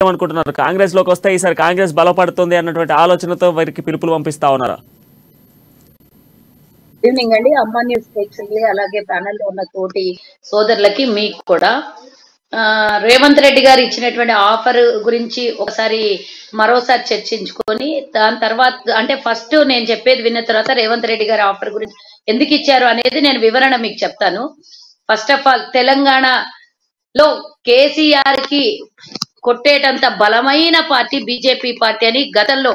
ఏమనుకుంటున్నారు? కాంగ్రెస్ లోకి వస్తే ఈసారి కాంగ్రెస్ బలపడుతుంది అన్నటువంటి ఆలోచనతో వారికి పిలుపులు పంపిస్తా ఉన్నారా? ఈవినింగ్ అండి, అమ్మ న్యూస్ ప్రేక్షకులు అలాగే ప్యానెల్ లో ఉన్న తోటి సోదరులకి మీకు కూడా రేవంత్ రెడ్డి గారు ఇచ్చినటువంటి ఆఫర్ గురించి ఒకసారి మరోసారి చర్చించుకొని దాని తర్వాత అంటే ఫస్ట్ నేను చెప్పేది విన్న తర్వాత రేవంత్ రెడ్డి గారి ఆఫర్ గురించి ఎందుకు ఇచ్చారు అనేది నేను వివరణ మీకు చెప్తాను. ఫస్ట్ ఆఫ్ ఆల్ తెలంగాణలో కేసీఆర్ కి కొట్టేటంత బలమైన పార్టీ బీజేపీ పార్టీ అని గతంలో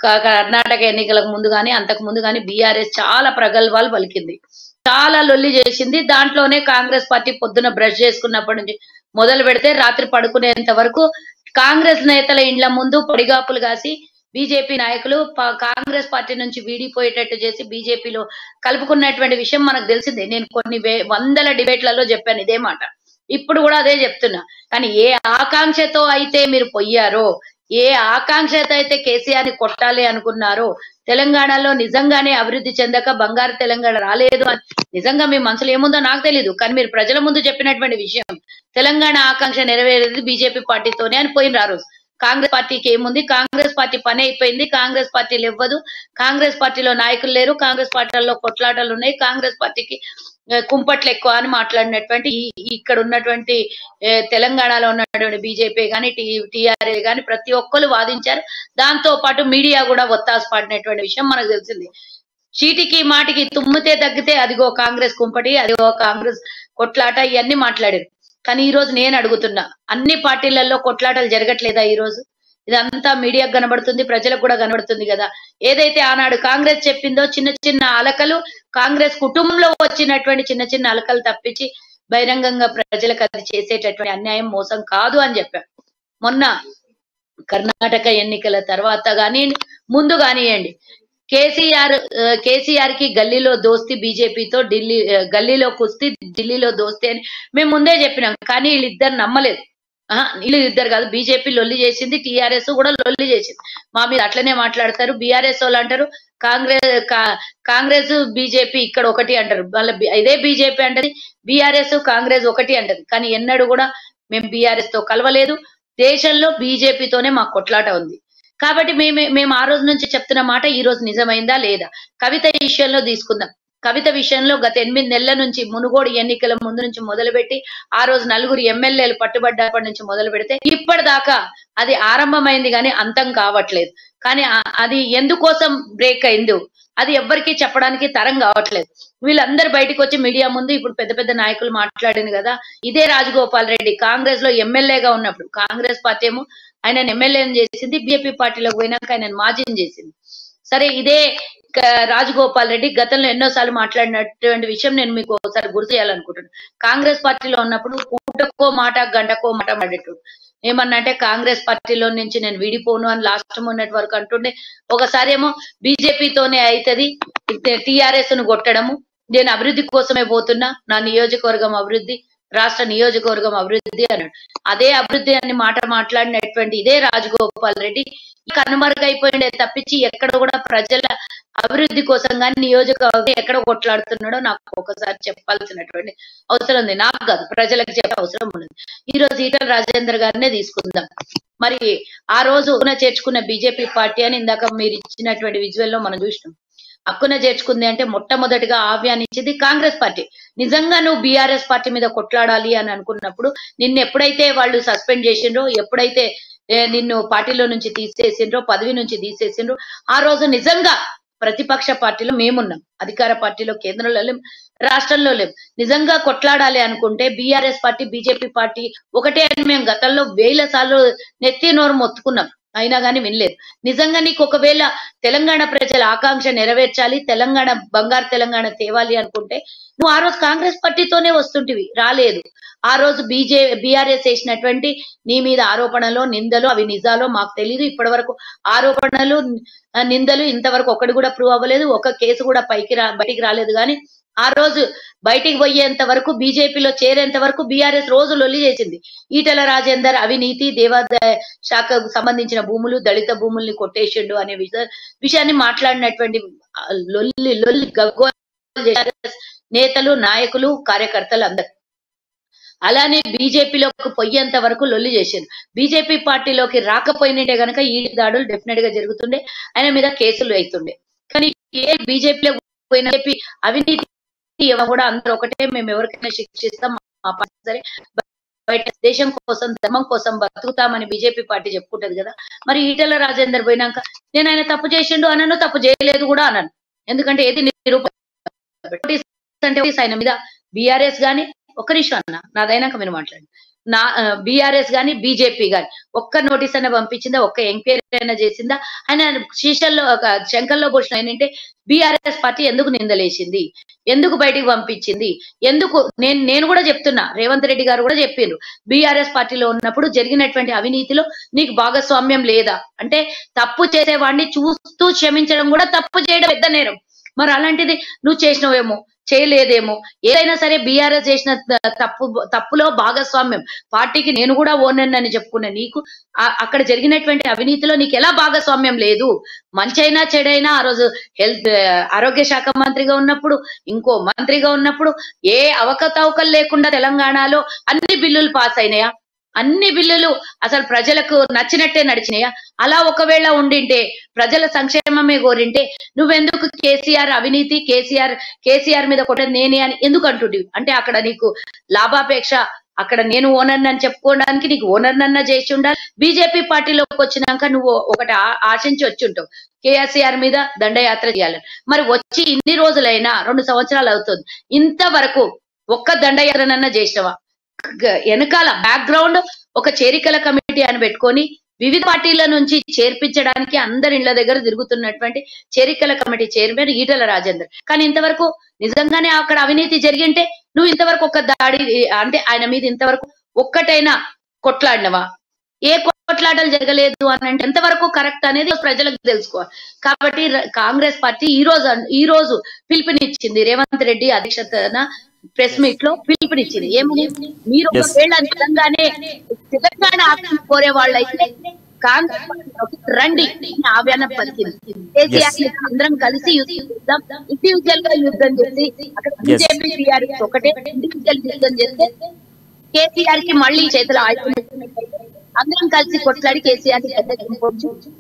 కర్ణాటక ఎన్నికలకు ముందు గానీ అంతకు ముందు గానీ బీఆర్ఎస్ చాలా ప్రగల్భాలు పలికింది, చాలా లొల్లి చేసింది. దాంట్లోనే కాంగ్రెస్ పార్టీ పొద్దున బ్రష్ చేసుకున్నప్పటి నుంచి మొదలు పెడితే రాత్రి పడుకునేంత వరకు కాంగ్రెస్ నేతల ఇండ్ల ముందు పొడిగాపులు కాసి బీజేపీ నాయకులు కాంగ్రెస్ పార్టీ నుంచి వీడిపోయేటట్టు చేసి బీజేపీలో కలుపుకున్నటువంటి విషయం మనకు తెలిసిందే. నేను కొన్ని వందల డిబేట్లలో చెప్పాను ఇదే మాట, ఇప్పుడు కూడా అదే చెప్తున్నా. కానీ ఏ ఆకాంక్షతో అయితే మీరు పోయారో, ఏ ఆకాంక్షతో అయితే కేసీఆర్ ని కొట్టాలి అనుకున్నారో, తెలంగాణలో నిజంగానే అభివృద్ధి చెందక బంగారు తెలంగాణ రాలేదు అని నిజంగా మీ మనసులో ఏముందో నాకు తెలీదు, కానీ మీరు ప్రజల ముందు చెప్పినటువంటి విషయం తెలంగాణ ఆకాంక్ష నెరవేరేది బీజేపీ పార్టీతోనే అని పోయిన రోజు. కాంగ్రెస్ పార్టీకి ఏముంది, కాంగ్రెస్ పార్టీ పని అయిపోయింది, కాంగ్రెస్ పార్టీలు ఇవ్వదు, కాంగ్రెస్ పార్టీలో నాయకులు లేరు, కాంగ్రెస్ పార్టీలలో కొట్లాటలు ఉన్నాయి, కాంగ్రెస్ పార్టీకి కుంపట్లు ఎక్కువ అని మాట్లాడినటువంటి ఇక్కడ ఉన్నటువంటి తెలంగాణలో ఉన్నటువంటి బీజేపీ కానీ టీఆర్ఎస్ కానీ ప్రతి ఒక్కరు వాదించారు. దాంతో పాటు మీడియా కూడా ఒత్తాసు పాడినటువంటి విషయం మనకు తెలిసింది. చీటికి మాటికి తుమ్మితే తగ్గితే అదిగో కాంగ్రెస్ కుంపటి, అదిగో కాంగ్రెస్ కొట్లాట, ఇవన్నీ మాట్లాడారు. కానీ ఈ రోజు నేను అడుగుతున్నా, అన్ని పార్టీలలో కొట్లాటలు జరగట్లేదా? ఈ రోజు ఇదంతా మీడియాకు కనబడుతుంది, ప్రజలకు కూడా కనబడుతుంది కదా. ఏదైతే ఆనాడు కాంగ్రెస్ చెప్పిందో చిన్న చిన్న అలకలు, కాంగ్రెస్ కుటుంబంలో వచ్చినటువంటి చిన్న చిన్న అలకలు తప్పించి బహిరంగంగా ప్రజలకు అది చేసేటటువంటి అన్యాయం మోసం కాదు అని చెప్పాం. మొన్న కర్ణాటక ఎన్నికల తర్వాత కానీ ముందు కానివ్వండి, కేసీఆర్ కి గల్లీలో దోస్తి బీజేపీతో, గల్లీలో కుస్తీ ఢిల్లీలో దోస్తి అని మేము ముందే చెప్పినాం. కానీ వీళ్ళిద్దరు నమ్మలేదు. వీళ్ళు ఇద్దరు కాదు, బీజేపీ లొల్లి చేసింది, టీఆర్ఎస్ కూడా లొల్లి చేసింది. మా మీద అట్లనే మాట్లాడతారు. బీఆర్ఎస్ వాళ్ళు అంటారు కాంగ్రెస్ బీజేపీ ఇక్కడ ఒకటి అంటారు, వాళ్ళ ఇదే బీజేపీ అంటది బీఆర్ఎస్ కాంగ్రెస్ ఒకటి అంటది. కానీ ఎన్నడూ కూడా మేము బీఆర్ఎస్ తో కలవలేదు, దేశంలో బీజేపీతోనే మాకు కొట్లాట ఉంది. కాబట్టి మేము ఆ రోజు నుంచి చెప్తున్న మాట ఈ రోజు నిజమైందా లేదా? కవిత విషయంలో తీసుకుందాం. కవిత విషయంలో గత 8 నెలల నుంచి మునుగోడు ఎన్నికల ముందు నుంచి మొదలుపెట్టి ఆ రోజు 4 ఎమ్మెల్యేలు పట్టుబడ్డప్పటి నుంచి మొదలు పెడితే ఇప్పటిదాకా అది ఆరంభమైంది కానీ అంతం కావట్లేదు. కానీ అది ఎందుకోసం బ్రేక్ అయిందో అది ఎవ్వరికీ చెప్పడానికి తరం కావట్లేదు. వీళ్ళందరూ బయటకు వచ్చి మీడియా ముందు ఇప్పుడు పెద్ద పెద్ద నాయకులు మాట్లాడింది కదా. ఇదే రాజగోపాల్ రెడ్డి కాంగ్రెస్ లో ఎమ్మెల్యేగా ఉన్నప్పుడు కాంగ్రెస్ పార్టీ ఏమో ఆయన ఎమ్మెల్యేని చేసింది, బీజేపీ పార్టీలోకి పోయినాక ఆయన మాజీని చేసింది. సరే, ఇదే రాజగోపాల్ రెడ్డి గతంలో ఎన్నోసార్లు మాట్లాడినటువంటి విషయం నేను మీకు ఒకసారి గుర్తు చేయాలనుకుంటున్నాను. కాంగ్రెస్ పార్టీలో ఉన్నప్పుడు పూటకో మాట గంటకో మాట మాడేటోడు. ఏమన్నా అంటే కాంగ్రెస్ పార్టీలో నుంచి నేను విడిపోను అని లాస్ట్ మొన్నటి వరకు అంటుండే. ఒకసారి ఏమో బీజేపీతోనే అవుతుంది, టీఆర్ఎస్ ను కొట్టడము, నేను అభివృద్ధి కోసమే పోతున్నా, నా నియోజకవర్గం అభివృద్ధి, రాష్ట్ర నియోజకవర్గం అభివృద్ధి అన్నాడు. అదే అభివృద్ధి అని మాట మాట్లాడినటువంటి ఇదే రాజగోపాల్ రెడ్డి కనుమరుగైపోయిండే తప్పించి ఎక్కడ కూడా ప్రజల అభివృద్ధి కోసం కానీ నియోజకవర్గం ఎక్కడ కొట్లాడుతున్నాడో నాకు ఒకసారి చెప్పాల్సినటువంటి అవసరం ఉంది. నాకు కాదు, ప్రజలకు చెప్పే అవసరం ఉన్నది. ఈ రోజు ఈటల రాజేందర్ గారినే తీసుకుందాం. మరి ఆ రోజు చేర్చుకున్న బీజేపీ పార్టీ అని ఇందాక మీరు ఇచ్చినటువంటి విజువల్ లో మనం చూసినాం. హక్కున చేర్చుకుంది అంటే మొట్టమొదటిగా ఆహ్వానించింది కాంగ్రెస్ పార్టీ. నిజంగా నువ్వు బీఆర్ఎస్ పార్టీ మీద కొట్లాడాలి అని అనుకున్నప్పుడు నిన్ను ఎప్పుడైతే వాళ్ళు సస్పెండ్ చేసిండ్రో, ఎప్పుడైతే నిన్ను పార్టీలో నుంచి తీసేసిండ్రో, పదవి నుంచి తీసేసిండ్రో, ఆ రోజు నిజంగా ప్రతిపక్ష పార్టీలో మేమున్నాం, అధికార పార్టీలో కేంద్రంలో లేం, రాష్ట్రంలో లేం. నిజంగా కొట్లాడాలి అనుకుంటే బీఆర్ఎస్ పార్టీ బీజేపీ పార్టీ ఒకటే అని మేము గతంలో 1000 సార్లు నెత్తి నోరు మొత్తుకున్నాం, అయినా కానీ వినలేదు. నిజంగా నీకు ఒకవేళ తెలంగాణ ప్రజల ఆకాంక్ష నెరవేర్చాలి, తెలంగాణ బంగారు తెలంగాణ తేవాలి అనుకుంటే నువ్వు ఆ రోజు కాంగ్రెస్ పార్టీతోనే వస్తుంటివి, రాలేదు. ఆ రోజు బీఆర్ఎస్ చేసినటువంటి నీ మీద ఆరోపణలు నిందలు అవి నిజాలో మాకు తెలీదు. ఇప్పటి వరకు ఆరోపణలు నిందలు ఇంతవరకు ఒకటి కూడా ప్రూవ్ అవ్వలేదు, ఒక కేసు కూడా బయటికి రాలేదు. కానీ ఆ రోజు బయటికి పోయేంత వరకు బీజేపీలో చేరేంత వరకు బీఆర్ఎస్ రోజు లొల్లి చేసింది. ఈటల రాజేందర్ అవినీతి, దేవాదాయ శాఖకు సంబంధించిన భూములు, దళిత భూముల్ని కొట్టేసిండు అనే విషయాన్ని మాట్లాడినటువంటి లొల్లి గగ్గోలు నేతలు, నాయకులు, కార్యకర్తలు అందరు. అలానే బీజేపీలోకి పోయేంత వరకు లొల్లి చేశారు. బీజేపీ పార్టీలోకి రాకపోయినట్టే గనక ఈ దాడులు డెఫినెట్ గా జరుగుతుండే, ఆయన మీద కేసులు అవుతుండే. కానీ ఏ బీజేపీలో పోయిన బీజేపీ అవినీతి కూడా అందరూ ఒకటే, మేము ఎవరికైనా శిక్షిస్తాం, మా పార్టీ సరే బయట దేశం కోసం ధర్మం కోసం బతుకుతామని బీజేపీ పార్టీ చెప్పుకుంటది కదా. మరి ఈటెల రాజేందర్ పోయినాక నేను ఆయన తప్పు చేసిండు అనను, తప్పు చేయలేదు కూడా అనను. ఎందుకంటే ఏది అంటే ఆయన మీద బీఆర్ఎస్ గాని, ఒక్క నిమిషం అన్న నాదైనాక మీరు మాట్లాడండి, నా బీఆర్ఎస్ గాని బీజేపీ గాని ఒక్క నోటీస్ అయినా పంపించిందా, ఒక్క ఎంక్వైరీ అయినా చేసిందా? ఆయన శీషల్లో శంకల్లో పోషణ ఏంటంటే బీఆర్ఎస్ పార్టీ ఎందుకు నిందలేసింది, ఎందుకు బయటికి పంపించింది, ఎందుకు నేను కూడా చెప్తున్నా, రేవంత్ రెడ్డి గారు కూడా చెప్పిండ్రు, బీఆర్ఎస్ పార్టీలో ఉన్నప్పుడు జరిగినటువంటి అవినీతిలో నీకు భాగస్వామ్యం లేదా అంటే, తప్పు చేసేవాడిని చూస్తూ క్షమించడం కూడా తప్పు చేయడం పెద్ద నేరం. మరి అలాంటిది నువ్వు చేసినవేమో, చేయలేదేమో, ఏదైనా సరే బీఆర్ఎస్ చేసిన తప్పులో భాగస్వామ్యం, పార్టీకి నేను కూడా ఓనర్ అని చెప్పుకున్నా నీకు అక్కడ జరిగినటువంటి అవినీతిలో నీకు ఎలా భాగస్వామ్యం లేదు? మంచైనా చెడైనా ఆ రోజు ఆరోగ్య శాఖ మంత్రిగా ఉన్నప్పుడు, ఇంకో మంత్రిగా ఉన్నప్పుడు ఏ అవకతవకలు లేకుండా తెలంగాణలో అన్ని బిల్లులు పాస్ అయినాయా? అన్ని బిల్లులు అసలు ప్రజలకు నచ్చినట్టే నడిచినాయా? అలా ఒకవేళ ఉండింటే, ప్రజల సంక్షేమమే కోరింటే నువ్వెందుకు కేసీఆర్ అవినీతి, కేసీఆర్ మీద కొట్టది నేనే అని ఎందుకు అంటుండేవి? అంటే అక్కడ నీకు లాభాపేక్ష, అక్కడ నేను ఓనర్ అని చెప్పుకోవడానికి నీకు ఓనర్ నన్నా చేసి ఉండాలి. బీజేపీ పార్టీలోకి వచ్చినాక నువ్వు ఒకటి ఆశించి వచ్చి ఉంటావు, కేసీఆర్ మీద దండయాత్ర చేయాలని. మరి వచ్చి ఇన్ని రోజులైనా 2 సంవత్సరాలు అవుతుంది, ఇంతవరకు ఒక్క దండయాత్రనన్నా చేసినవా? వెనకాల బ్యాక్గ్రౌండ్ ఒక చేరికల కమిటీ అని పెట్టుకొని వివిధ పార్టీల నుంచి చేర్పించడానికి అందరి ఇళ్ల దగ్గర తిరుగుతున్నటువంటి చేరికల కమిటీ చైర్మన్ ఈటెల రాజేందర్. కానీ ఇంతవరకు నిజంగానే అక్కడ అవినీతి జరిగింటే నువ్వు ఇంతవరకు ఒక దాడి అంటే ఆయన మీద ఇంతవరకు ఒక్కటైనా కొట్లాడినవా? ఏ కొట్లాటలు జరగలేదు అని అంటే ఎంతవరకు కరెక్ట్ అనేది ప్రజలకు తెలుసుకోవాలి. కాబట్టి కాంగ్రెస్ పార్టీ ఈ రోజు పిలుపునిచ్చింది, రేవంత్ రెడ్డి అధ్యక్షతన ప్రెస్ మీట్ లో పిలుపునిచ్చింది. ఏమని? మీరు ఒకవేళ నిజంగానే తెలంగాణ ఆక్షన్ కోరే వాళ్ళైతే కాంగ్రెస్ పార్టీలోకి రండి ఆహ్వానం పలికింది. కేసీఆర్ అందరం కలిసి యుద్ధం, ఇండివిజువల్ గా యుద్ధం చేసి అక్కడ బీజేపీ టీఆర్ఎస్ ఒకటే ఇండివిజువల్ యుద్ధం చేస్తే కేసీఆర్ కి మళ్ళీ చేతులు ఆయుధం అందరం కలిసి కొట్లాడి కేసీఆర్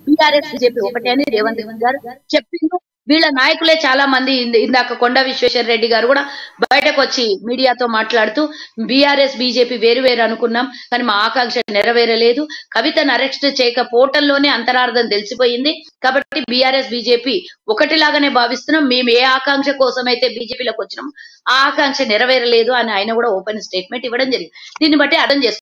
బీఆర్ఎస్ బీజేపీ ఒకటే అని రేవంత్ రెడ్డి గారు చెప్పిండు. వీళ్ళ నాయకులే చాలా మంది, ఇందాక కొండ విశ్వేశ్వర రెడ్డి గారు కూడా బయటకు వచ్చి మీడియాతో మాట్లాడుతూ బీఆర్ఎస్ బీజేపీ వేరు వేరు అనుకున్నాం, కానీ మా ఆకాంక్ష నెరవేరలేదు, కవితను అరెస్ట్ చేయకపోవటంలోనే అంతరార్థం తెలిసిపోయింది, కాబట్టి బీఆర్ఎస్ బీజేపీ ఒకటిలాగానే భావిస్తున్నాం, మేము ఏ ఆకాంక్ష కోసం అయితే బీజేపీలోకి వచ్చినాం ఆ ఆకాంక్ష నెరవేరలేదు అని ఆయన కూడా ఓపెన్ స్టేట్మెంట్ ఇవ్వడం జరిగింది. దీన్ని బట్టి అర్థం చేసుకో